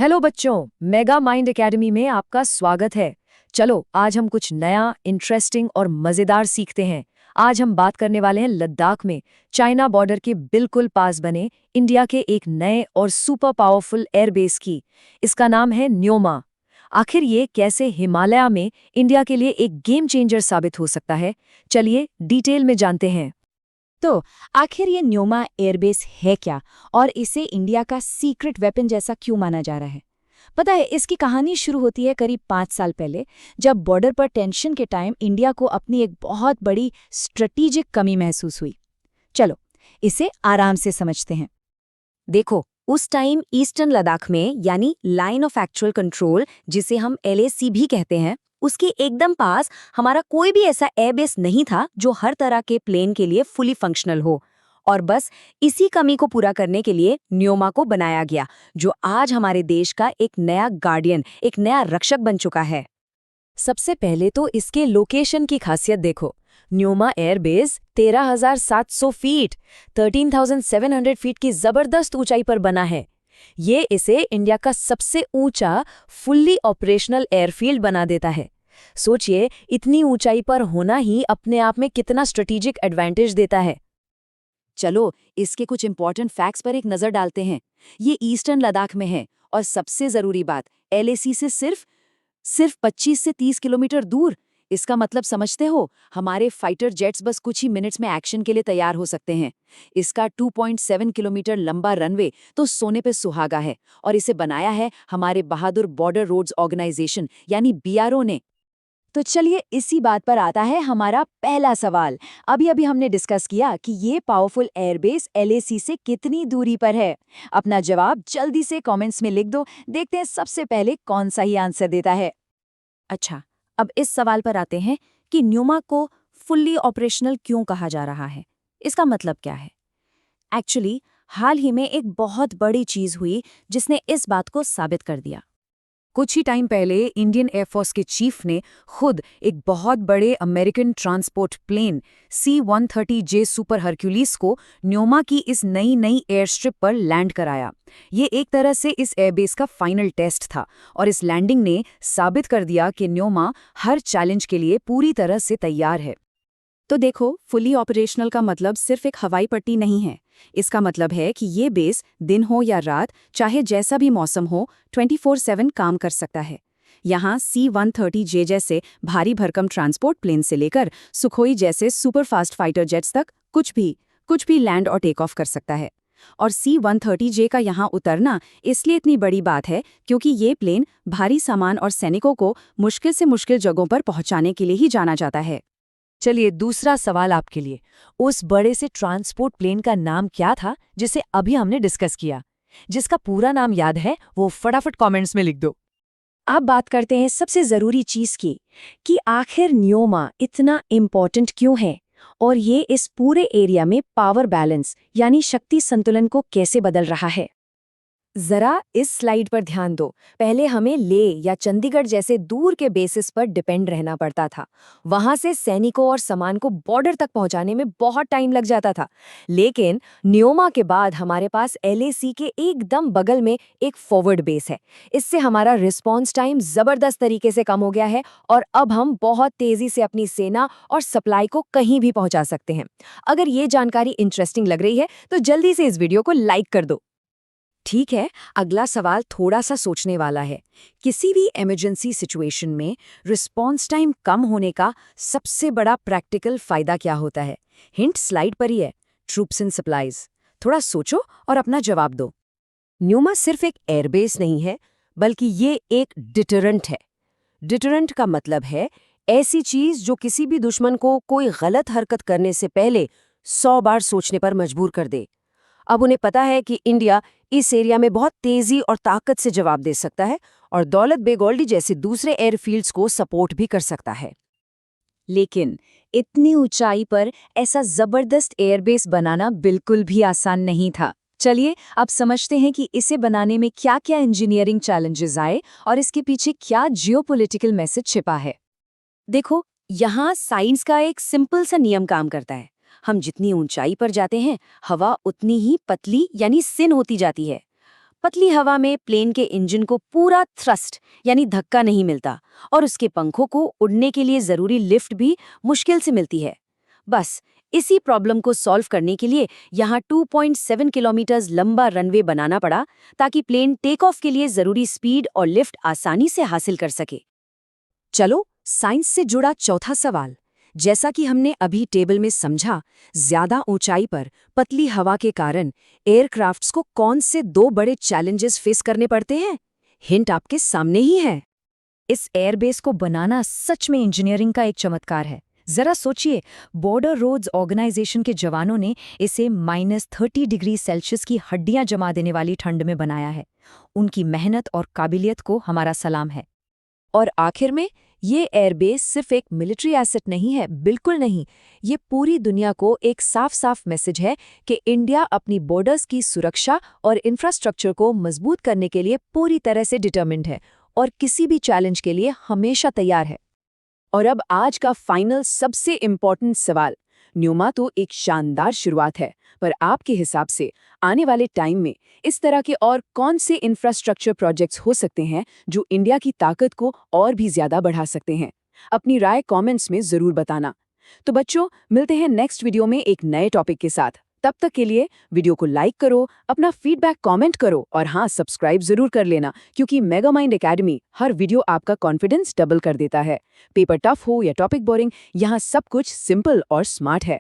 Hello बच्चों, mega mind academy में आपका स्वागत है। चलो आज हम कुछ नया, इंटरेस्टिंग और मजेदार सीखते हैं। आज हम बात करने वाले हैं लद्दाख में चाइना बॉर्डर के बिल्कुल पास बने इंडिया के एक नए और सुपर पावरफुल एयरबेस की। इसका नाम है न्योमा। आखिर ये कैसे हिमालय में इंडिया के लिए एक गेम चेंजर साबित हो सकता है, चलिए डिटेल में जानते हैं। तो आखिर ये न्योमा एयरबेस है क्या और इसे इंडिया का सीक्रेट वेपन जैसा क्यों माना जा रहा है? पता है, इसकी कहानी शुरू होती है करीब 5 साल पहले, जब बॉर्डर पर टेंशन के टाइम इंडिया को अपनी एक बहुत बड़ी स्ट्रेटेजिक कमी महसूस हुई। चलो इसे आराम से समझते हैं। देखो, उस टाइम ईस्टर्न लद्दाख में यानी लाइन ऑफ एक्चुअल कंट्रोल, जिसे हम LAC भी कहते हैं, उसके एकदम पास हमारा कोई भी ऐसा एयरबेस नहीं था जो हर तरह के प्लेन के लिए फुली फंक्शनल हो। और बस इसी कमी को पूरा करने के लिए न्योमा को बनाया गया, जो आज हमारे देश का एक नया गार्डियन, एक नया रक्षक बन चुका है। सबसे पहले तो इसके लोकेशन की खासियत देखो। न्योमा एयरबेस 13,700 फीट 13,700 फीट की जबरदस्त ऊंचाई पर बना है। ये इसे इंडिया का सबसे ऊंचा फुल्ली ऑपरेशनल एयरफील्ड बना देता है। सोचिए, इतनी ऊंचाई पर होना ही अपने आप में कितना स्ट्रेटेजिक एडवांटेज देता है। चलो इसके कुछ इंपॉर्टेंट फैक्ट्स पर एक नजर डालते हैं। ये ईस्टर्न लद्दाख में है और सबसे जरूरी बात, LAC से सिर्फ 25 से 30 किलोमीटर दूर। इसका मतलब समझते हो, हमारे फाइटर जेट्स बस कुछ ही मिनट्स में एक्शन के लिए तैयार हो सकते हैं। इसका 2.7 किलोमीटर लंबा रनवे तो सोने पे सुहागा है, और इसे बनाया है हमारे बहादुर बॉर्डर रोड्स ऑर्गेनाइजेशन यानी BRO ने। तो चलिए इसी बात पर आता है हमारा पहला सवाल। अभी हमने डिस्कस किया कि ये पावरफुल एयरबेस LAC से कितनी दूरी पर है। अपना जवाब जल्दी से कमेंट्स में लिख दो, देखते हैं सबसे पहले कौन सा ही आंसर देता है। अच्छा, अब इस सवाल पर आते हैं कि न्योमा को फुल्ली ऑपरेशनल क्यों कहा जा रहा है। इसका मतलब क्या है? एक्चुअली हाल ही में एक बहुत बड़ी चीज हुई जिसने इस बात को साबित कर दिया। कुछ ही टाइम पहले इंडियन एयरफोर्स के चीफ ने खुद एक बहुत बड़े American transport plane C-130J super Hercules को न्योमा की इस नई एयर स्ट्रिप पर लैंड कराया। ये एक तरह से इस एयरबेस का फाइनल टेस्ट था, और इस लैंडिंग ने साबित कर दिया कि न्योमा हर चैलेंज के लिए पूरी तरह से तैयार है। तो देखो, फुली ऑपरेशनल का मतलब सिर्फ एक हवाई पट्टी नहीं है। इसका मतलब है कि ये बेस दिन हो या रात, चाहे जैसा भी मौसम हो, 24/7 काम कर सकता है। यहाँ C-130J जैसे भारी भरकम ट्रांसपोर्ट प्लेन से लेकर सुखोई जैसे सुपरफास्ट फाइटर जेट्स तक कुछ भी लैंड और टेक ऑफ कर सकता है। और C-130J का यहाँ उतरना इसलिए इतनी बड़ी बात है क्योंकि ये प्लेन भारी सामान और सैनिकों को मुश्किल से मुश्किल जगहों पर पहुँचाने के लिए ही जाना जाता है। चलिए दूसरा सवाल आपके लिए, उस बड़े से ट्रांसपोर्ट प्लेन का नाम क्या था जिसे अभी हमने डिस्कस किया? जिसका पूरा नाम याद है वो फटाफट कमेंट्स में लिख दो। अब बात करते हैं सबसे जरूरी चीज की, कि आखिर न्योमा इतना इम्पोर्टेंट क्यों है और ये इस पूरे एरिया में पावर बैलेंस यानी शक्ति संतुलन को कैसे बदल रहा है। जरा इस स्लाइड पर ध्यान दो। पहले हमें लेह या चंडीगढ़ जैसे दूर के बेसिस पर डिपेंड रहना पड़ता था। वहां से सैनिकों और सामान को बॉर्डर तक पहुंचाने में बहुत टाइम लग जाता था। लेकिन न्योमा के बाद हमारे पास LAC के एकदम बगल में एक फॉरवर्ड बेस है। इससे हमारा रिस्पॉन्स टाइम जबरदस्त तरीके से कम हो गया है, और अब हम बहुत तेजी से अपनी सेना और सप्लाई को कहीं भी पहुंचा सकते हैं। अगर ये जानकारी इंटरेस्टिंग लग रही है तो जल्दी से इस वीडियो को लाइक कर दो। ठीक है, अगला सवाल थोड़ा सा सोचने वाला है। किसी भी इमरजेंसी सिचुएशन में रिस्पॉन्स टाइम कम होने का सबसे बड़ा प्रैक्टिकल फायदा क्या होता है? हिंट स्लाइड पर ही है, ट्रूप्स एंड सप्लाईज। थोड़ा सोचो और अपना जवाब दो। न्योमा सिर्फ एक एयरबेस नहीं है, बल्कि ये एक डिटरेंट है। डिटरेंट का मतलब है ऐसी चीज जो किसी भी दुश्मन को कोई गलत हरकत करने से पहले 100 बार सोचने पर मजबूर कर दे। अब उन्हें पता है कि इंडिया इस एरिया में बहुत तेजी और ताकत से जवाब दे सकता है, और दौलत बेगोल्डी जैसे दूसरे एयरफील्ड्स को सपोर्ट भी कर सकता है। लेकिन इतनी ऊंचाई पर ऐसा जबरदस्त एयरबेस बनाना बिल्कुल भी आसान नहीं था। चलिए अब समझते हैं कि इसे बनाने में क्या-क्या इंजीनियरिंग चैलेंजेस आए और इसके पीछे क्या जियोपॉलिटिकल मैसेज छिपा है। देखो, यहाँ साइंस का एक सिंपल सा नियम काम करता है। हम जितनी ऊंचाई पर जाते हैं, हवा उतनी ही पतली यानी सिन होती जाती है। पतली हवा में प्लेन के इंजन को पूरा थ्रस्ट यानी धक्का नहीं मिलता और उसके पंखों को उड़ने के लिए जरूरी लिफ्ट भी मुश्किल से मिलती है। बस इसी प्रॉब्लम को सॉल्व करने के लिए यहाँ 2.7 किलोमीटर लंबा रनवे बनाना पड़ा ताकि प्लेन टेक ऑफ के लिए जरूरी स्पीड और लिफ्ट आसानी से हासिल कर सके। चलो साइंस से जुड़ा चौथा सवाल। जैसा कि हमने अभी टेबल में समझा, ज्यादा ऊंचाई पर पतली हवा के कारण एयरक्राफ्ट्स को कौन से 2 बड़े चैलेंजेस फेस करने पड़ते हैं? हिंट आपके सामने ही है। इस एयरबेस को बनाना सच में इंजीनियरिंग का एक चमत्कार है। जरा सोचिए, बॉर्डर रोड्स ऑर्गेनाइजेशन के जवानों ने इसे -30 डिग्री सेल्सियस की हड्डियां जमा देने वाली ठंड में बनाया है। उनकी मेहनत और काबिलियत को हमारा सलाम है। और आखिर में ये एयरबेस सिर्फ एक मिलिट्री एसेट नहीं है, बिल्कुल नहीं। ये पूरी दुनिया को एक साफ साफ मैसेज है कि इंडिया अपनी बॉर्डर्स की सुरक्षा और इंफ्रास्ट्रक्चर को मजबूत करने के लिए पूरी तरह से डिटर्मिन्ड है और किसी भी चैलेंज के लिए हमेशा तैयार है। और अब आज का फाइनल सबसे इम्पोर्टेंट सवाल। न्यूमा तो एक शानदार शुरुआत है, पर आपके हिसाब से आने वाले टाइम में इस तरह के और कौन से इंफ्रास्ट्रक्चर प्रोजेक्ट्स हो सकते हैं जो इंडिया की ताकत को और भी ज्यादा बढ़ा सकते हैं? अपनी राय कमेंट्स में जरूर बताना। तो बच्चों, मिलते हैं नेक्स्ट वीडियो में एक नए टॉपिक के साथ। तब तक के लिए वीडियो को लाइक करो, अपना फीडबैक कमेंट करो और हाँ, सब्सक्राइब जरूर कर लेना, क्योंकि मेगामाइंड एकेडमी हर वीडियो आपका कॉन्फिडेंस डबल कर देता है। पेपर टफ हो या टॉपिक बोरिंग, यहाँ सब कुछ सिंपल और स्मार्ट है।